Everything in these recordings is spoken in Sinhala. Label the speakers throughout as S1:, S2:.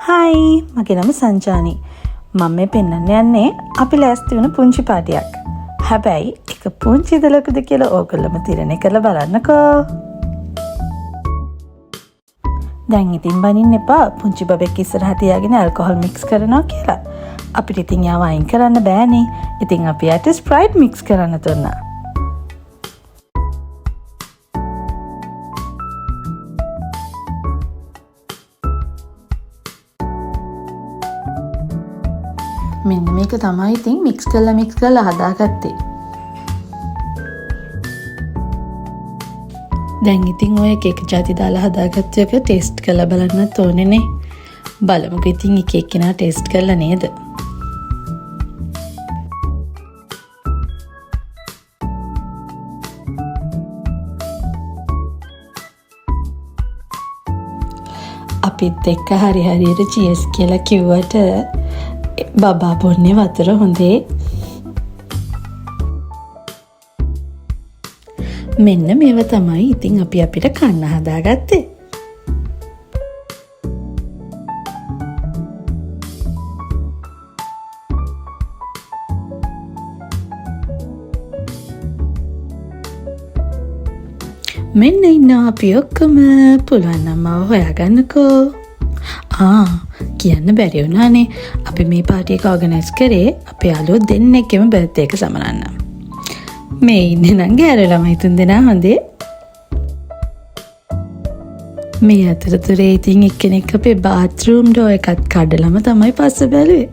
S1: හයි මගේ නම සංජානි. මම මේ පෙන්වන්න යන්නේ අපි ලෑස්ති වෙන පුංචි පාටියක්. හැබැයි එක පුංචිද ලොකුද කියලා ඕගොල්ලෝම තීරණය කරලා බලන්නකෝ. දැන් ඉතින් බනින්න එපා පුංචි බබෙක් ඉස්සරහ තියාගෙන ඇල්කොහොල් මික්ස් කරනවා කියලා. අපිට ඉතින් යාව අයින් කරන්න බෑනේ. ඉතින් අපි යට ස්ප්‍රයිට් මික්ස් කරන්න දුන්නා. මෙන්න මේක තමයි ඉතින් මික්ස් කරලා හදාගත්තේ. දැන් ඉතින් ඔය එක જાති දාලා හදාගත්ත එක ටේස්ට් කරලා බලන්නත් ඕනේනේ. බලමුකෝ ඉතින් එක එක්කෙනා ටේස්ට් කරලා නේද? අපිත් එක්ක හරියට චීස් කියලා කිව්වට බබා බොන්නේ වතුර හොඳේ. මෙන්න මේව තමයි ඉතින් අපි අපිට කන්න හදාගත්තේ. මෙන්න ඉන්නවා අපි ඔක්කොම. පුළුවන් නම් මාව හොයාගන්නකෝ. කියන්න බැරි වුණානේ. අපි මේ පාටි එක ඕගනයිස් කරේ අපේ යාළුවෝ දෙන්නෙක්ගේම බර්ත්ඩේ එක සමරන්න. මේ ඉන්නේ නම් ගෑනු ළමයි 3 දෙනා හොඳේ. මේ අතරතුරේ ඉතින් එක්කෙනෙක් අපේ බාත්රූම් ඩෝ එකත් කඩලම තමයි පස්ස බැලුවේ.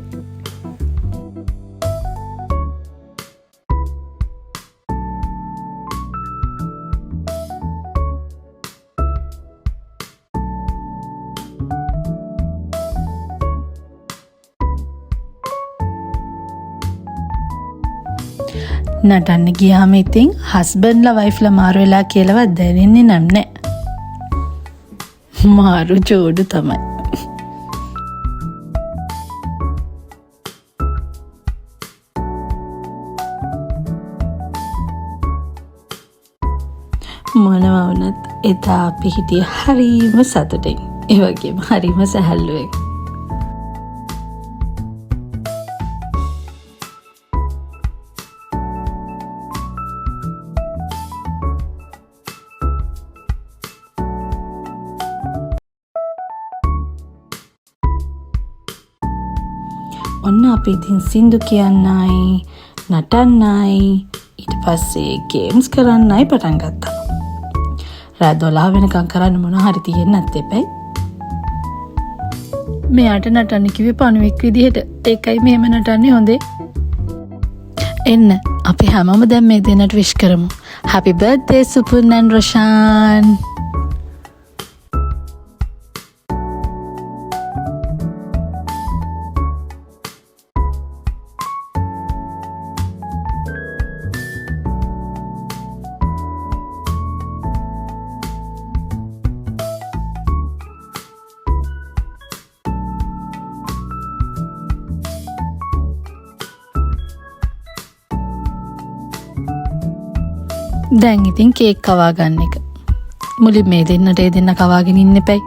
S1: නටන්න ගියාම ඉතින් හස්බන්ඩ්ලා වයිෆ්ලා මාරු වෙලා කියලාවත් දැනෙන්නේ නැහැ. මාරු ජෝඩු තමයි. මොනවා වුණත් එදා අපි හිටියේ හරිම සතුටින්. ඒ වගේම හරිම සැහැල්ලුවෙන්. ඔන්න අපි ඉතින් සින්දු කියන්නයි නටන්නයි ඊට පස්සේ ගේම්ස් කරන්නයි පටන් ගත්තා. රාත් 12 වෙනකම් කරන්න මොනවා හරි තියෙන්නත් එපැයි. මෙයාට නටන්න කිව්වේ පණුවෙක් විදිහට. ඒකයි මෙහෙම නටන්නේ හොඳේ. එන්න අපි හැමෝම දැන් මේ දෙන්නට විශ් කරමු. Happy birthday Supun and Roshan. දැන් ඉතින් කේක් කවා ගන්න එක. මුලින් මේ දෙන්නට ඒ දෙන්න කවාගෙන ඉන්න එපැයි.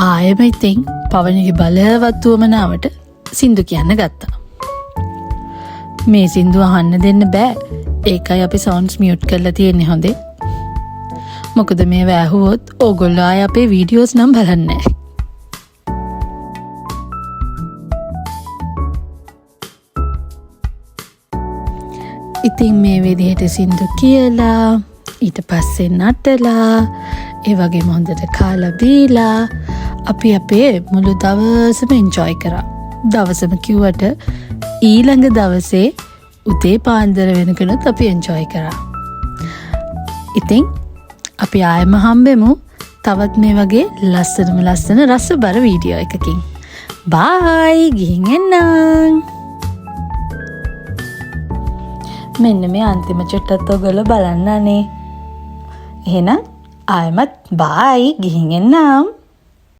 S1: ආයෙම ඉතින් පවණගේ බලවත් වුවමනාවට සින්දු කියන්න ගත්තා. මේ සින්දු අහන්න දෙන්න බෑ. ඒකයි අපි සවුන්ඩ්ස් මියුට් කරලා තියෙන්නේ හොඳේ. මොකද මේව ඇහුවොත් ඕගොල්ලෝ ආයෙ අපේ වීඩියෝස් නම් බලන්නේ නැහැ. ඉතින් මේ විදිහට සින්දු කියලා ඊට පස්සේ නටලා ඒ වගේම හොඳට කාලා බීලා අපි අපේ මුළු දවසම එන්ජොයි කරා. දවසම කිව්වට ඊළඟ දවසේ උදේ පාන්දර වෙනකනුත් අපි එන්ජොයි කරා. ඉතින් අපි ආයෙම හම්බෙමු තවත් මේ වගේ ලස්සන රසබර වීඩියෝ එකකින්. බයි ගිහින් එන්නම්. මෙන්න මේ අන්තිම චුට්ටත් ඔයගොල්ලෝ බලන්නනේ. එහෙනම් ආයෙමත් බයි ගිහින් එන්නම්.